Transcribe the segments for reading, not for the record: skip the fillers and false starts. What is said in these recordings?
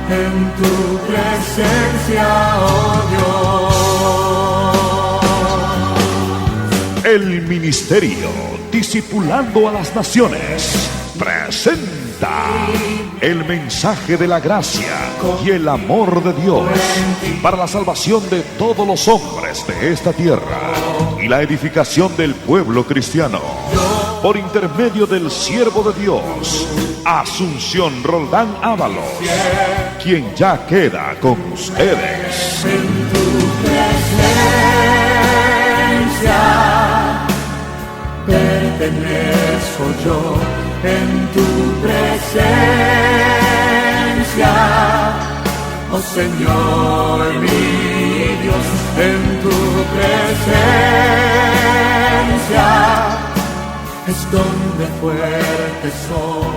en tu presencia, oh Dios. El ministerio Discipulando a las Naciones presenta el mensaje de la gracia y el amor de Dios para la salvación de todos los hombres de esta tierra y la edificación del pueblo cristiano, por intermedio del siervo de Dios, Asunción Roldán Ábalos, quien ya queda con ustedes. En tu presencia pertenezco yo, en tu presencia, oh Señor mi Dios, en tu presencia es donde fuerte soy.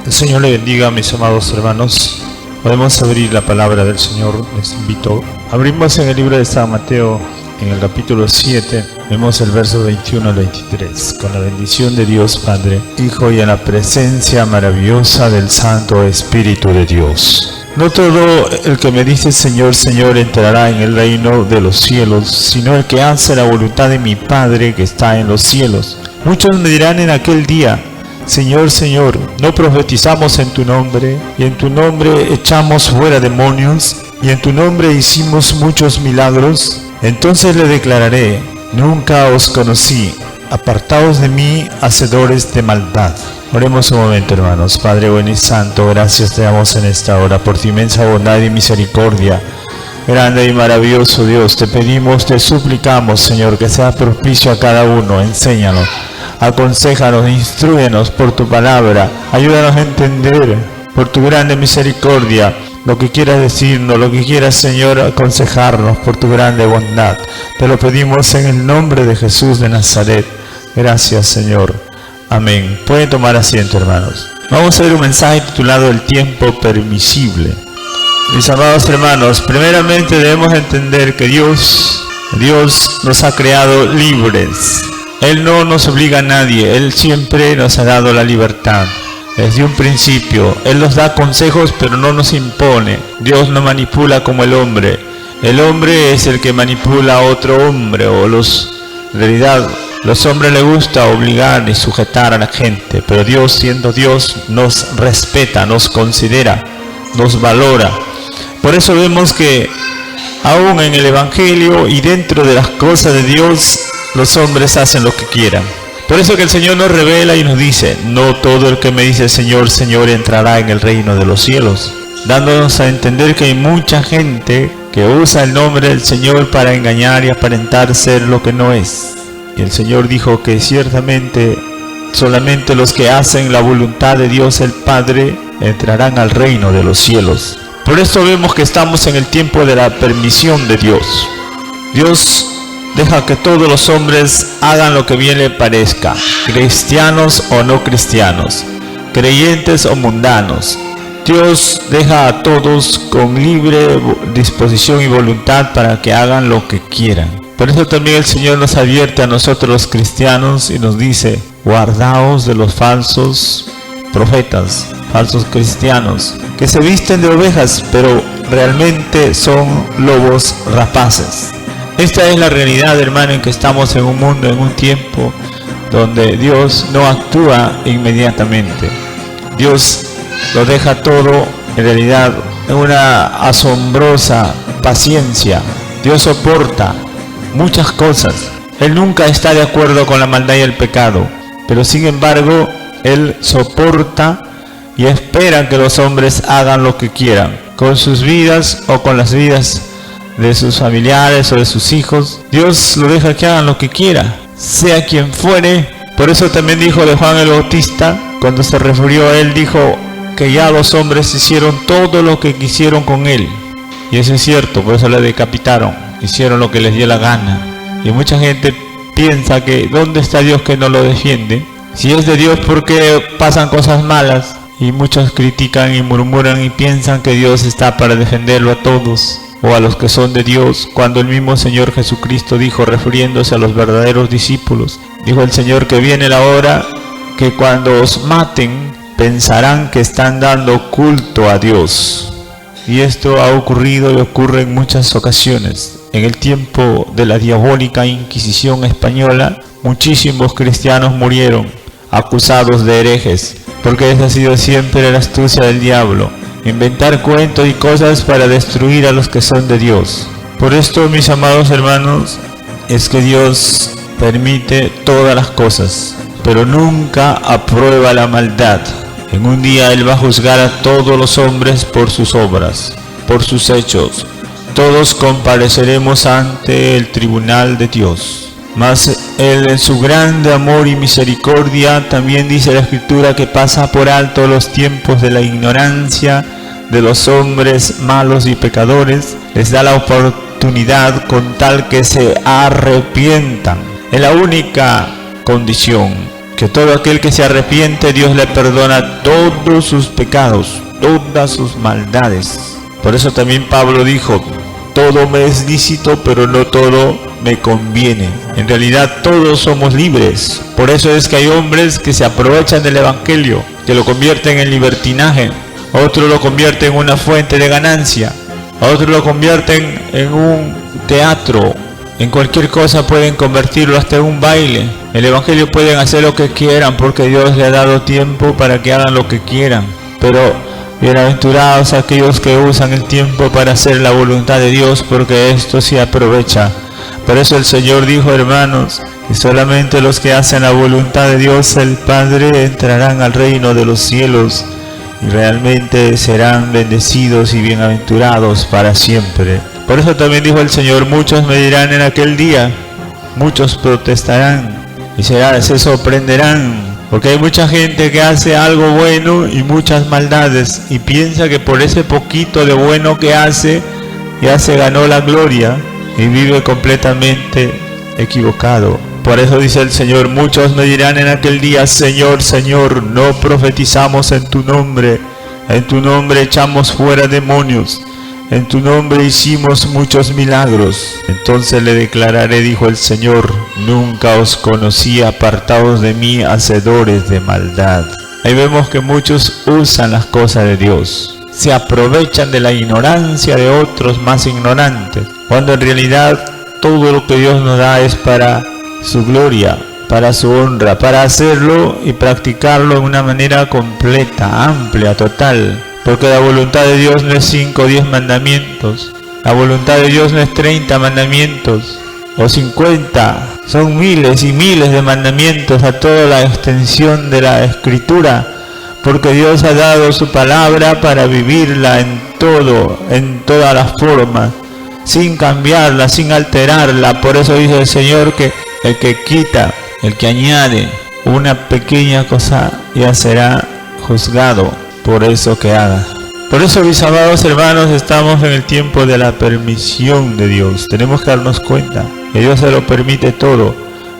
El Señor le bendiga, mis amados hermanos. Podemos abrir la palabra del Señor, les invito. Abrimos en el libro de San Mateo, en el capítulo 7, vemos el verso 21 al 23. Con la bendición de Dios Padre, Hijo y en la presencia maravillosa del Santo Espíritu de Dios. No todo el que me dice Señor, Señor entrará en el reino de los cielos, sino el que hace la voluntad de mi Padre que está en los cielos. Muchos me dirán en aquel día: Señor, Señor, ¿no profetizamos en tu nombre? Y en tu nombre echamos fuera demonios, y en tu nombre hicimos muchos milagros. Entonces le declararé: nunca os conocí, apartaos de mí, hacedores de maldad. Oremos un momento, hermanos. Padre bueno y santo, gracias te damos en esta hora por tu inmensa bondad y misericordia. Grande y maravilloso Dios, te pedimos, te suplicamos, Señor, que sea propicio a cada uno. Enséñanos, aconséjanos, instrúyenos por tu palabra. Ayúdanos a entender por tu grande misericordia lo que quieras decirnos, lo que quieras, Señor, aconsejarnos por tu grande bondad. Te lo pedimos en el nombre de Jesús de Nazaret. Gracias, Señor. Amén. Pueden tomar asiento, hermanos. Vamos a ver un mensaje titulado El tiempo permisible. Mis amados hermanos, primeramente debemos entender que Dios nos ha creado libres. Él no nos obliga a nadie, Él siempre nos ha dado la libertad. Desde un principio, Él nos da consejos pero no nos impone. Dios no manipula como el hombre. El hombre es el que manipula a otro hombre, en realidad los hombres les gusta obligar y sujetar a la gente, pero Dios, siendo Dios, nos respeta, nos considera, nos valora. Por eso vemos que aún en el Evangelio y dentro de las cosas de Dios, los hombres hacen lo que quieran. Por eso que el Señor nos revela y nos dice: no todo el que me dice Señor, Señor entrará en el reino de los cielos, dándonos a entender que hay mucha gente que usa el nombre del Señor para engañar y aparentar ser lo que no es. Y el Señor dijo que ciertamente solamente los que hacen la voluntad de Dios el Padre entrarán al reino de los cielos. Por esto vemos que estamos en el tiempo de la permisión de Dios. Dios deja que todos los hombres hagan lo que bien le parezca, cristianos o no cristianos, creyentes o mundanos. Dios deja a todos con libre disposición y voluntad para que hagan lo que quieran. Por eso también el Señor nos advierte a nosotros los cristianos y nos dice: guardaos de los falsos profetas, falsos cristianos, que se visten de ovejas, pero realmente son lobos rapaces. Esta es la realidad, hermano, en que estamos en un mundo, en un tiempo donde Dios no actúa inmediatamente. Dios lo deja todo, en realidad, en una asombrosa paciencia. Dios soporta muchas cosas. Él nunca está de acuerdo con la maldad y el pecado, pero sin embargo, Él soporta y espera que los hombres hagan lo que quieran, con sus vidas o con las vidas de sus familiares o de sus hijos. Dios lo deja que hagan lo que quiera, sea quien fuere. Por eso también dijo de Juan el Bautista, cuando se refirió a él, dijo que ya los hombres hicieron todo lo que quisieron con él. Y eso es cierto, por eso le decapitaron, hicieron lo que les dio la gana. Y mucha gente piensa que ¿dónde está Dios que no lo defiende? Si es de Dios, ¿por qué pasan cosas malas? Y muchos critican y murmuran y piensan que Dios está para defenderlo a todos, o a los que son de Dios, cuando el mismo Señor Jesucristo dijo, refiriéndose a los verdaderos discípulos, dijo el Señor que viene la hora que cuando os maten pensarán que están dando culto a Dios. Y esto ha ocurrido y ocurre en muchas ocasiones. En el tiempo de la diabólica Inquisición española, muchísimos cristianos murieron acusados de herejes, porque esa ha sido siempre la astucia del diablo, inventar cuentos y cosas para destruir a los que son de Dios. Por esto, mis amados hermanos, es que Dios permite todas las cosas, pero nunca aprueba la maldad. En un día Él va a juzgar a todos los hombres por sus obras, por sus hechos. Todos compareceremos ante el tribunal de Dios. Mas Él, en su grande amor y misericordia, también dice la Escritura que pasa por alto los tiempos de la ignorancia de los hombres malos y pecadores. Les da la oportunidad con tal que se arrepientan. Es la única condición, que todo aquel que se arrepiente, Dios le perdona todos sus pecados, todas sus maldades. Por eso también Pablo dijo: todo me es lícito, pero no todo me conviene. En realidad todos somos libres. Por eso es que hay hombres que se aprovechan del evangelio, que lo convierten en libertinaje. Otros lo convierten en una fuente de ganancia. Otros lo convierten en un teatro. En cualquier cosa pueden convertirlo, hasta en un baile. El evangelio pueden hacer lo que quieran, porque Dios le ha dado tiempo para que hagan lo que quieran. Pero bienaventurados aquellos que usan el tiempo para hacer la voluntad de Dios, porque esto se aprovecha. Por eso el Señor dijo, hermanos, que solamente los que hacen la voluntad de Dios el Padre entrarán al reino de los cielos y realmente serán bendecidos y bienaventurados para siempre. Por eso también dijo el Señor: muchos me dirán en aquel día, muchos protestarán y se sorprenderán, porque hay mucha gente que hace algo bueno y muchas maldades, y piensa que por ese poquito de bueno que hace, ya se ganó la gloria, y vive completamente equivocado. Por eso dice el Señor: muchos me dirán en aquel día, Señor, Señor, no profetizamos en tu nombre echamos fuera demonios, en tu nombre hicimos muchos milagros. Entonces le declararé, dijo el Señor: nunca os conocí, apartados de mí, hacedores de maldad. Ahí vemos que muchos usan las cosas de Dios, se aprovechan de la ignorancia de otros más ignorantes, cuando en realidad todo lo que Dios nos da es para su gloria, para su honra, para hacerlo y practicarlo de una manera completa, amplia, total. Porque la voluntad de Dios no es 5 o 10 mandamientos. La voluntad de Dios no es 30 mandamientos o 50. Son miles y miles de mandamientos a toda la extensión de la Escritura. Porque Dios ha dado su palabra para vivirla en todo, en todas las formas, sin cambiarla, sin alterarla. Por eso dice el Señor que el que quita, el que añade una pequeña cosa, ya será juzgado por eso que haga. Por eso, mis amados hermanos, estamos en el tiempo de la permisión de Dios. Tenemos que darnos cuenta que Dios se lo permite todo.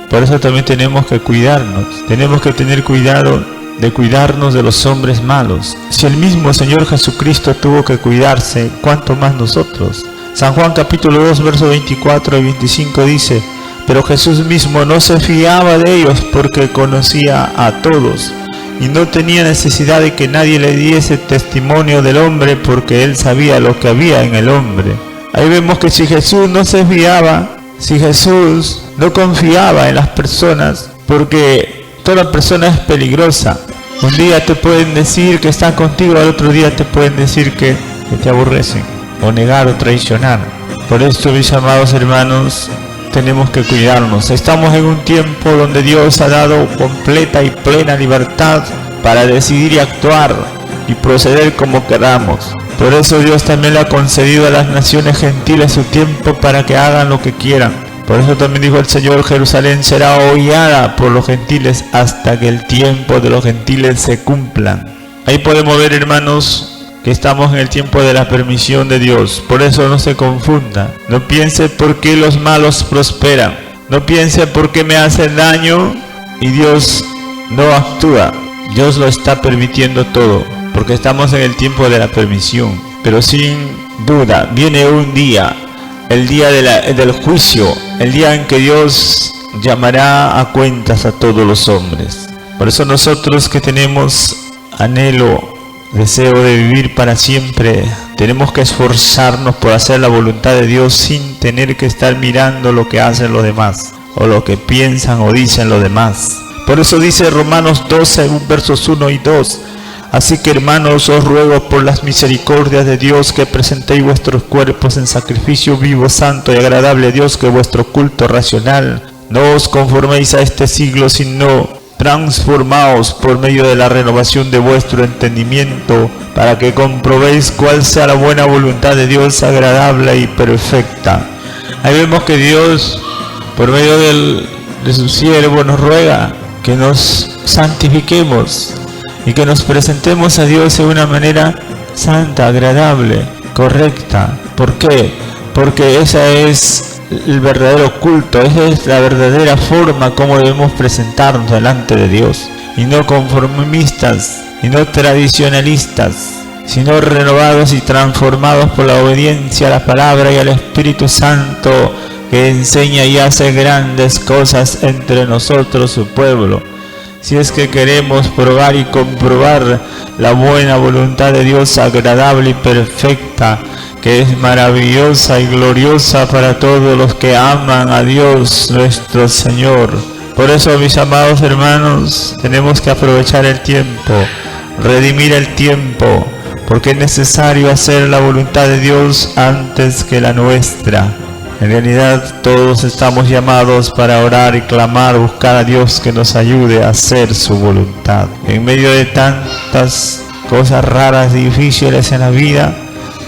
Por eso también tenemos que cuidarnos. Tenemos que tener cuidado de cuidarnos de los hombres malos. Si el mismo Señor Jesucristo tuvo que cuidarse, ¿cuánto más nosotros? San Juan capítulo 2, versos 24 y 25 dice: pero Jesús mismo no se fiaba de ellos, porque conocía a todos y no tenía necesidad de que nadie le diese testimonio del hombre, porque él sabía lo que había en el hombre. Ahí vemos que si Jesús no se fiaba, si Jesús no confiaba en las personas, porque toda persona es peligrosa. Un día te pueden decir que están contigo, al otro día te pueden decir que te aborrecen, o negar o traicionar. Por esto, mis amados hermanos, tenemos que cuidarnos. Estamos en un tiempo donde Dios ha dado completa y plena libertad para decidir y actuar y proceder como queramos. Por eso Dios también le ha concedido a las naciones gentiles su tiempo para que hagan lo que quieran. Por eso también dijo el Señor: Jerusalén será hollada por los gentiles hasta que el tiempo de los gentiles se cumpla. Ahí podemos ver, hermanos, que estamos en el tiempo de la permisión de Dios. Por eso no se confunda. No piense por qué los malos prosperan. No piense por qué me hacen daño y Dios no actúa. Dios lo está permitiendo todo, porque estamos en el tiempo de la permisión. Pero sin duda viene un día, el día del juicio, el día en que Dios llamará a cuentas a todos los hombres. Por eso nosotros que tenemos anhelo, deseo de vivir para siempre, tenemos que esforzarnos por hacer la voluntad de Dios sin tener que estar mirando lo que hacen los demás, o lo que piensan o dicen los demás. Por eso dice Romanos 12, versos 1 y 2. Así que, hermanos, os ruego por las misericordias de Dios que presentéis vuestros cuerpos en sacrificio vivo, santo y agradable a Dios, que vuestro culto racional. No os conforméis a este siglo, sino transformaos por medio de la renovación de vuestro entendimiento, para que comprobéis cuál sea la buena voluntad de Dios, agradable y perfecta. Ahí vemos que Dios, por medio de su siervo, nos ruega que nos santifiquemos y que nos presentemos a Dios de una manera santa, agradable, correcta. ¿Por qué? Porque ese es el verdadero culto, esa es la verdadera forma como debemos presentarnos delante de Dios, y no conformistas, y no tradicionalistas, sino renovados y transformados por la obediencia a la palabra y al Espíritu Santo, que enseña y hace grandes cosas entre nosotros, su pueblo. Si es que queremos probar y comprobar la buena voluntad de Dios, agradable y perfecta, que es maravillosa y gloriosa para todos los que aman a Dios nuestro Señor. Por eso, mis amados hermanos, tenemos que aprovechar el tiempo, redimir el tiempo, porque es necesario hacer la voluntad de Dios antes que la nuestra. En realidad todos estamos llamados para orar y clamar, buscar a Dios que nos ayude a hacer su voluntad. En medio de tantas cosas raras y difíciles en la vida,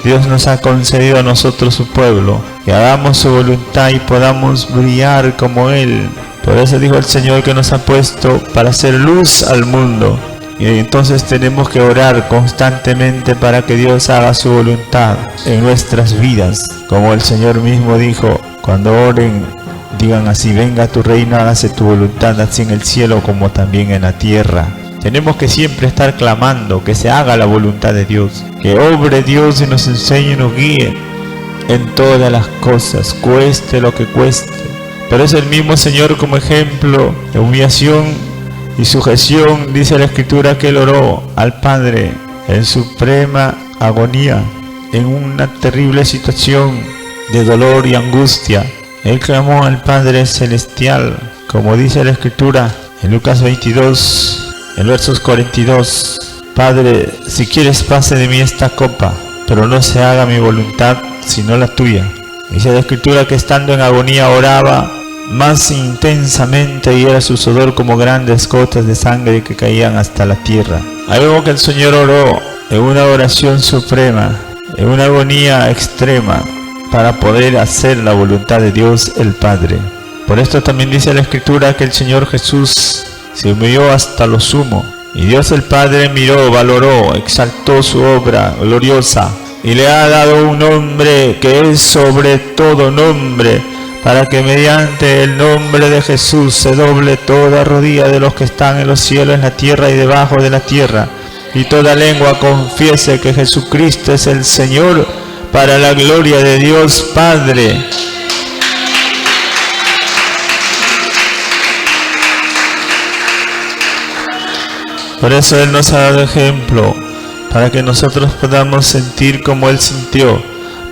Dios nos ha concedido a nosotros su pueblo, que hagamos su voluntad y podamos brillar como Él. Por eso dijo el Señor que nos ha puesto para hacer luz al mundo. Y entonces tenemos que orar constantemente para que Dios haga su voluntad en nuestras vidas. Como el Señor mismo dijo, cuando oren, digan así: venga tu reino, hágase tu voluntad, así en el cielo como también en la tierra. Tenemos que siempre estar clamando que se haga la voluntad de Dios, que obre Dios y nos enseñe y nos guíe en todas las cosas, cueste lo que cueste. Pero es el mismo Señor como ejemplo de humillación y sujeción. Dice la Escritura que Él oró al Padre en suprema agonía, en una terrible situación de dolor y angustia. Él clamó al Padre Celestial, como dice la Escritura en Lucas 22, en versos 42. Padre, si quieres pase de mí esta copa, pero no se haga mi voluntad sino la tuya. Dice la Escritura que estando en agonía oraba más intensamente, y era su sudor como grandes gotas de sangre que caían hasta la tierra. Ahí vemos que el Señor oró en una oración suprema, en una agonía extrema, para poder hacer la voluntad de Dios el Padre. Por esto también dice la Escritura que el Señor Jesús se humilló hasta lo sumo, y Dios el Padre miró, valoró, exaltó su obra gloriosa, y le ha dado un nombre que es sobre todo nombre, para que mediante el nombre de Jesús se doble toda rodilla de los que están en los cielos, en la tierra y debajo de la tierra, y toda lengua confiese que Jesucristo es el Señor, para la gloria de Dios Padre. Por eso Él nos ha dado ejemplo, para que nosotros podamos sentir como Él sintió,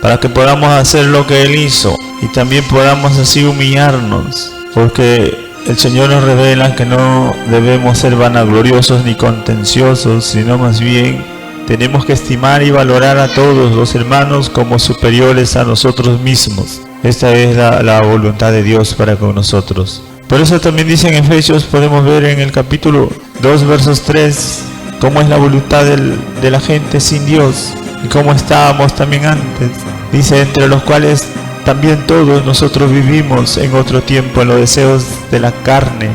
para que podamos hacer lo que Él hizo, y también podamos así humillarnos, porque el Señor nos revela que no debemos ser vanagloriosos ni contenciosos, sino más bien tenemos que estimar y valorar a todos los hermanos como superiores a nosotros mismos. Esta es la voluntad de Dios para con nosotros. Por eso también dice en Efesios, podemos ver en el capítulo 2, versos 3, cómo es la voluntad de la gente sin Dios, y cómo estábamos también antes. Dice, entre los cuales también todos nosotros vivimos en otro tiempo en los deseos de la carne,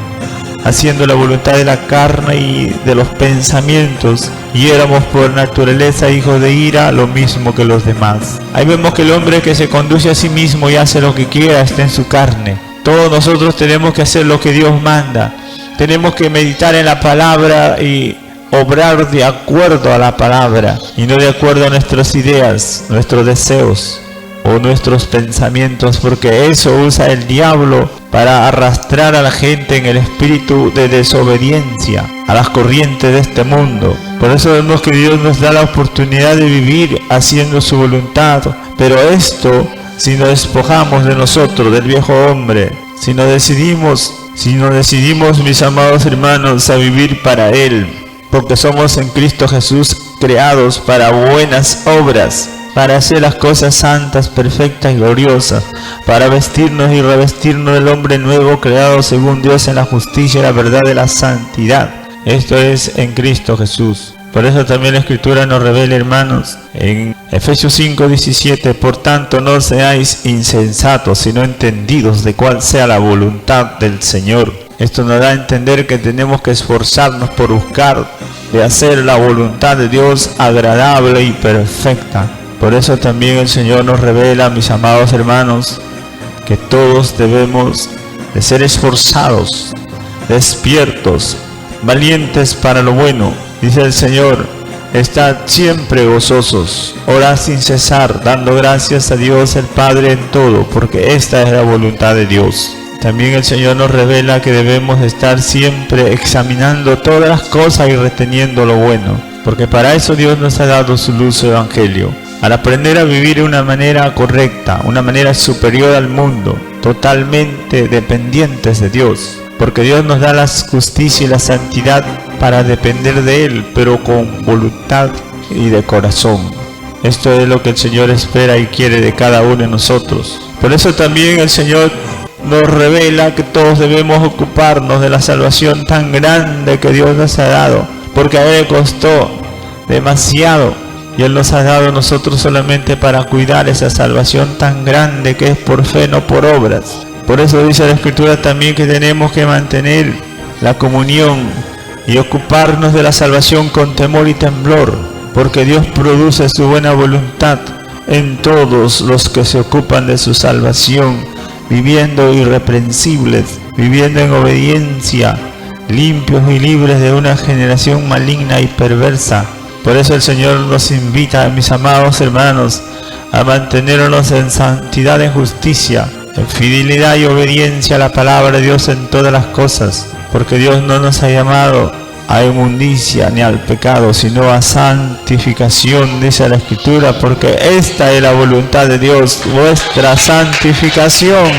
haciendo la voluntad de la carne y de los pensamientos, y éramos por naturaleza hijos de ira, lo mismo que los demás. Ahí vemos que el hombre que se conduce a sí mismo y hace lo que quiera está en su carne. Todos nosotros tenemos que hacer lo que Dios manda, tenemos que meditar en la palabra y obrar de acuerdo a la palabra, y no de acuerdo a nuestras ideas, nuestros deseos o nuestros pensamientos, porque eso usa el diablo para arrastrar a la gente en el espíritu de desobediencia a las corrientes de este mundo. Por eso vemos que Dios nos da la oportunidad de vivir haciendo su voluntad, pero esto si nos despojamos de nosotros, del viejo hombre, si nos decidimos, mis amados hermanos, a vivir para Él, porque somos en Cristo Jesús creados para buenas obras, para hacer las cosas santas, perfectas y gloriosas, para vestirnos y revestirnos del hombre nuevo creado según Dios en la justicia y la verdad de la santidad. Esto es en Cristo Jesús. Por eso también la Escritura nos revela, hermanos, en Efesios 5:17, por tanto no seáis insensatos, sino entendidos de cuál sea la voluntad del Señor. Esto nos da a entender que tenemos que esforzarnos por buscar de hacer la voluntad de Dios agradable y perfecta. Por eso también el Señor nos revela, mis amados hermanos, que todos debemos de ser esforzados, despiertos, valientes para lo bueno. Dice el Señor, estad siempre gozosos, orad sin cesar, dando gracias a Dios el Padre en todo, porque esta es la voluntad de Dios. También el Señor nos revela que debemos estar siempre examinando todas las cosas y reteniendo lo bueno, porque para eso Dios nos ha dado su luz evangelio. Al aprender a vivir de una manera correcta, una manera superior al mundo, totalmente dependientes de Dios, porque Dios nos da la justicia y la santidad para depender de Él, pero con voluntad y de corazón. Esto es lo que el Señor espera y quiere de cada uno de nosotros. Por eso también el Señor nos revela que todos debemos ocuparnos de la salvación tan grande que Dios nos ha dado, porque a Él le costó demasiado, y Él nos ha dado a nosotros solamente para cuidar esa salvación tan grande que es por fe, no por obras. Por eso dice la Escritura también que tenemos que mantener la comunión y ocuparnos de la salvación con temor y temblor, porque Dios produce su buena voluntad en todos los que se ocupan de su salvación, viviendo irreprensibles, viviendo en obediencia, limpios y libres de una generación maligna y perversa. Por eso el Señor nos invita, mis amados hermanos, a mantenernos en santidad, en justicia, en fidelidad y obediencia a la palabra de Dios en todas las cosas, porque Dios no nos ha llamado a inmundicia ni al pecado, sino a santificación, dice la Escritura, porque esta es la voluntad de Dios, vuestra santificación.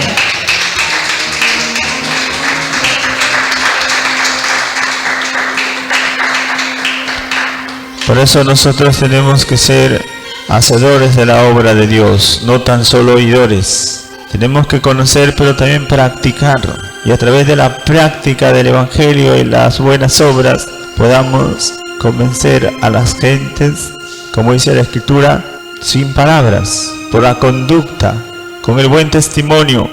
Por eso nosotros tenemos que ser hacedores de la obra de Dios, no tan solo oidores. Tenemos que conocer, pero también practicar. Y a través de la práctica del Evangelio y las buenas obras, podamos convencer a las gentes, como dice la Escritura, sin palabras, por la conducta, con el buen testimonio.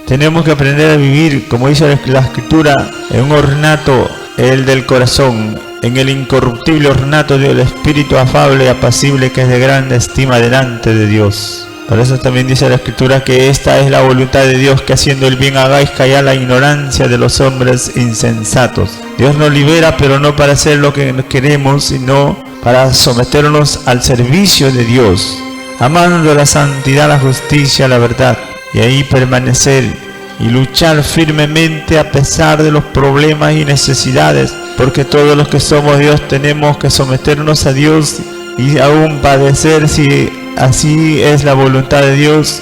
Tenemos que aprender a vivir, como dice la Escritura, en un ornato, el del corazón, en el incorruptible ornato del espíritu afable y apacible, que es de grande estima delante de Dios. Por eso también dice la Escritura que esta es la voluntad de Dios, que haciendo el bien hagáis callar la ignorancia de los hombres insensatos. Dios nos libera, pero no para hacer lo que queremos, sino para someternos al servicio de Dios, amando la santidad, la justicia, la verdad, y ahí permanecer y luchar firmemente a pesar de los problemas y necesidades, porque todos los que somos Dios tenemos que someternos a Dios y aún padecer, si así es la voluntad de Dios,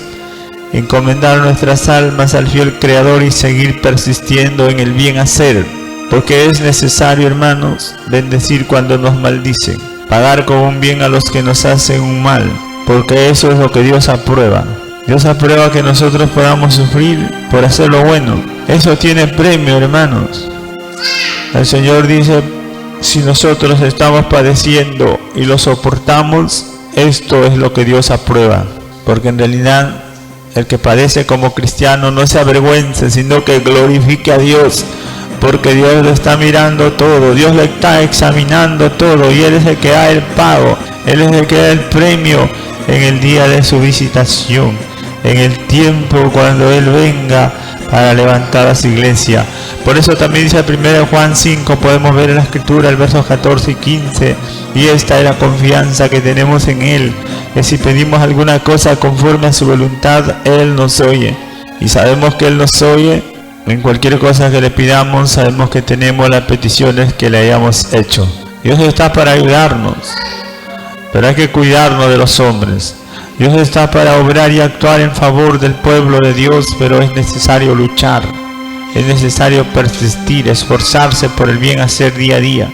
encomendar nuestras almas al fiel Creador y seguir persistiendo en el bien hacer, porque es necesario, hermanos, bendecir cuando nos maldicen, pagar con un bien a los que nos hacen un mal, porque eso es lo que Dios aprueba. Dios aprueba que nosotros podamos sufrir por hacer lo bueno. Eso tiene premio, hermanos. El Señor dice, si nosotros estamos padeciendo y lo soportamos, esto es lo que Dios aprueba. Porque en realidad el que padece como cristiano no se avergüence, sino que glorifique a Dios, porque Dios lo está mirando todo, Dios lo está examinando todo, y Él es el que da el pago, Él es el que da el premio en el día de su visitación, en el tiempo cuando Él venga para levantar a su iglesia. Por eso también dice 1 Juan 5, podemos ver en la Escritura el versos 14 y 15, y esta es la confianza que tenemos en Él, que si pedimos alguna cosa conforme a su voluntad, Él nos oye, y sabemos que Él nos oye En cualquier cosa que le pidamos, sabemos que tenemos las peticiones que le hayamos hecho. Dios está para ayudarnos, pero hay que cuidarnos de los hombres. Dios está para obrar y actuar en favor del pueblo de Dios, pero es necesario luchar, es necesario persistir, esforzarse por el bien hacer día a día.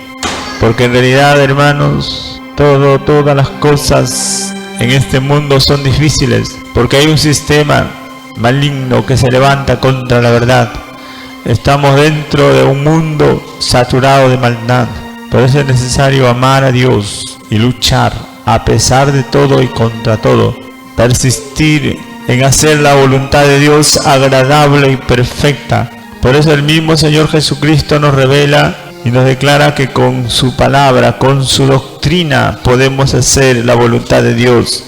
Porque en realidad, hermanos, todas las cosas en este mundo son difíciles, porque hay un sistema maligno que se levanta contra la verdad. Estamos dentro de un mundo saturado de maldad. Por eso es necesario amar a Dios y luchar a pesar de todo y contra todo. Persistir en hacer la voluntad de Dios agradable y perfecta. Por eso el mismo Señor Jesucristo nos revela y nos declara que con su palabra, con su doctrina, podemos hacer la voluntad de Dios.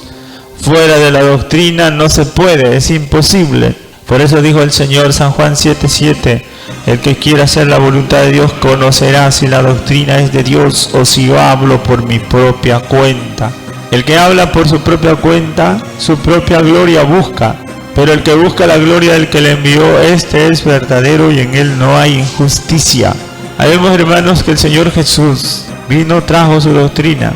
Fuera de la doctrina no se puede, es imposible. Por eso dijo el Señor, San Juan 7:7, el que quiera hacer la voluntad de Dios conocerá si la doctrina es de Dios o si yo hablo por mi propia cuenta. El que habla por su propia cuenta, su propia gloria busca, pero el que busca la gloria del que le envió, este es verdadero y en él no hay injusticia. Sabemos, hermanos, que el Señor Jesús vino, trajo su doctrina,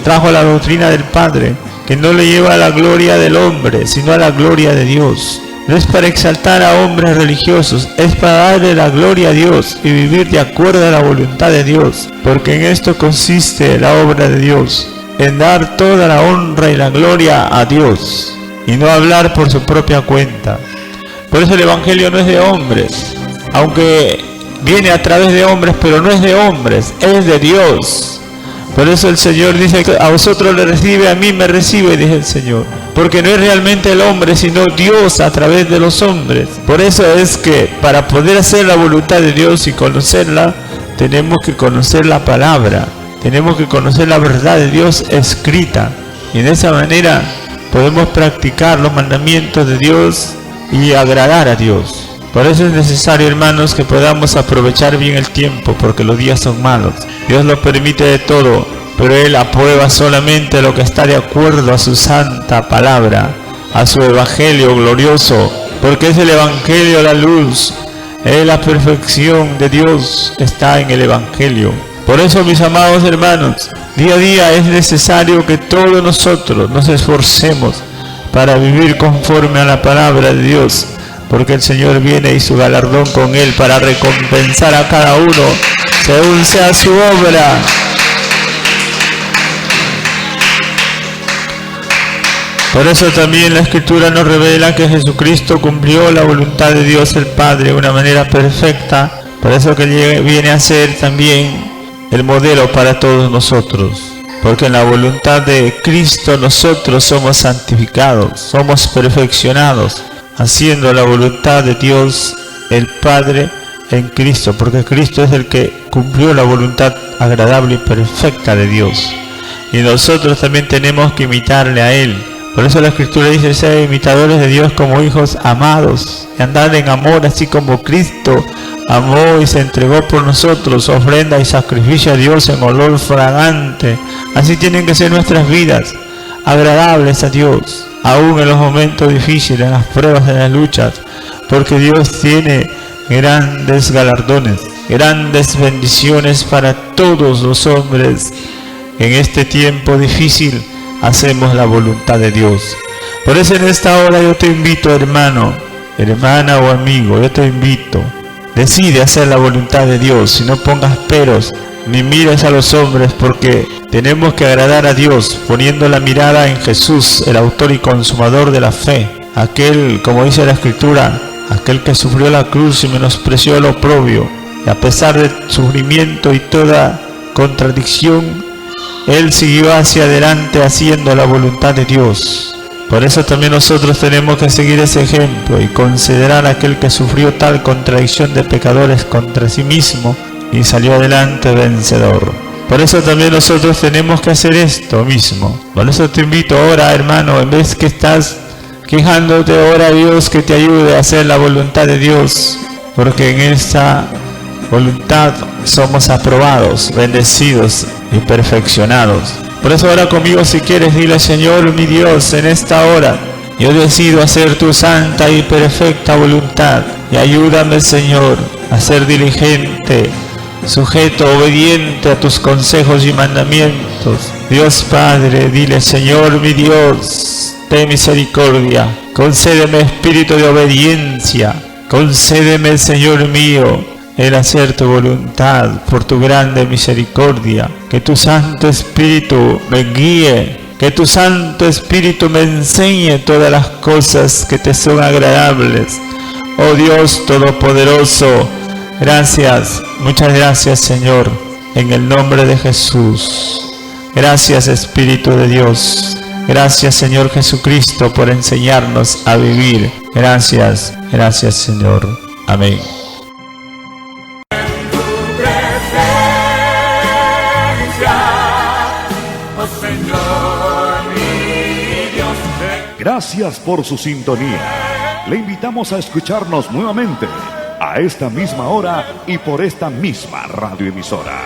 trajo la doctrina del Padre, que no le lleva a la gloria del hombre, sino a la gloria de Dios. No es para exaltar a hombres religiosos, es para darle la gloria a Dios y vivir de acuerdo a la voluntad de Dios, porque en esto consiste la obra de Dios, en dar toda la honra y la gloria a Dios, y no hablar por su propia cuenta. Por eso el Evangelio no es de hombres, aunque viene a través de hombres, pero no es de hombres, es de Dios. Por eso el Señor dice, a vosotros le recibe, a mí me recibe, dice el Señor. Porque no es realmente el hombre, sino Dios a través de los hombres. Por eso es que para poder hacer la voluntad de Dios y conocerla, tenemos que conocer la palabra. Tenemos que conocer la verdad de Dios escrita. Y de esa manera podemos practicar los mandamientos de Dios y agradar a Dios. Por eso es necesario, hermanos, que podamos aprovechar bien el tiempo, porque los días son malos. Dios lo permite de todo, pero Él aprueba solamente lo que está de acuerdo a su santa palabra, a su evangelio glorioso, porque es el evangelio la luz, es la perfección de Dios, está en el evangelio. Por eso, mis amados hermanos, día a día es necesario que todos nosotros nos esforcemos para vivir conforme a la palabra de Dios, porque el Señor viene y su galardón con Él para recompensar a cada uno según sea su obra. Por eso también la Escritura nos revela que Jesucristo cumplió la voluntad de Dios el Padre de una manera perfecta. Por eso que viene a ser también el modelo para todos nosotros. Porque en la voluntad de Cristo nosotros somos santificados, somos perfeccionados, haciendo la voluntad de Dios el Padre en Cristo, porque Cristo es el que cumplió la voluntad agradable y perfecta de Dios, y nosotros también tenemos que imitarle a Él. Por eso la Escritura dice, sean imitadores de Dios como hijos amados, y andad en amor así como Cristo amó y se entregó por nosotros, ofrenda y sacrificio a Dios en olor fragante. Así tienen que ser nuestras vidas, agradables a Dios, aún en los momentos difíciles, en las pruebas, en las luchas, porque Dios tiene grandes galardones, grandes bendiciones para todos los hombres. En este tiempo difícil hacemos la voluntad de Dios. Por eso en esta hora yo te invito, hermano, hermana o amigo, yo te invito, decide hacer la voluntad de Dios, y no pongas peros, ni mires a los hombres, porque tenemos que agradar a Dios poniendo la mirada en Jesús, el autor y consumador de la fe. Aquel, como dice la Escritura, aquel que sufrió la cruz y menospreció el oprobio, y a pesar del sufrimiento y toda contradicción, Él siguió hacia adelante haciendo la voluntad de Dios. Por eso también nosotros tenemos que seguir ese ejemplo y considerar a aquel que sufrió tal contradicción de pecadores contra sí mismo y salió adelante vencedor. Por eso también nosotros tenemos que hacer esto mismo. Por eso te invito ahora, hermano, en vez que estás quejándote, ora a Dios que te ayude a hacer la voluntad de Dios, porque en esta voluntad somos aprobados, bendecidos y perfeccionados. Por eso ora conmigo si quieres, dile: Señor mi Dios, en esta hora Yo decido hacer tu santa y perfecta voluntad. Y ayúdame, Señor, a ser diligente, sujeto, obediente a tus consejos y mandamientos. Dios Padre, dile: Señor mi Dios, ten misericordia. Concédeme espíritu de obediencia. Concédeme, Señor mío, el hacer tu voluntad por tu grande misericordia. Que tu Santo Espíritu me guíe. Que tu Santo Espíritu me enseñe todas las cosas que te son agradables. Oh Dios Todopoderoso, gracias, muchas gracias, Señor, en el nombre de Jesús. Gracias, Espíritu de Dios. Gracias, Señor Jesucristo, por enseñarnos a vivir. Gracias, gracias, Señor. Amén. Gracias por su sintonía. Le invitamos a escucharnos nuevamente a esta misma hora y por esta misma radioemisora.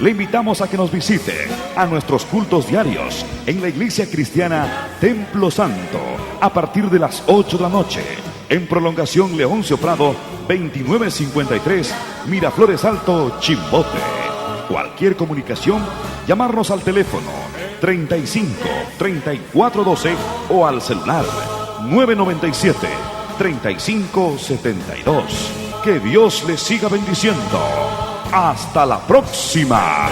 Le invitamos a que nos visite a nuestros cultos diarios en la Iglesia Cristiana Templo Santo a partir de las 8 de la noche, en prolongación Leoncio Prado 2953, Miraflores Alto, Chimbote. Cualquier comunicación, llamarnos al teléfono 35 34 12 o al celular 997 35 72. Que Dios les siga bendiciendo. Hasta la próxima.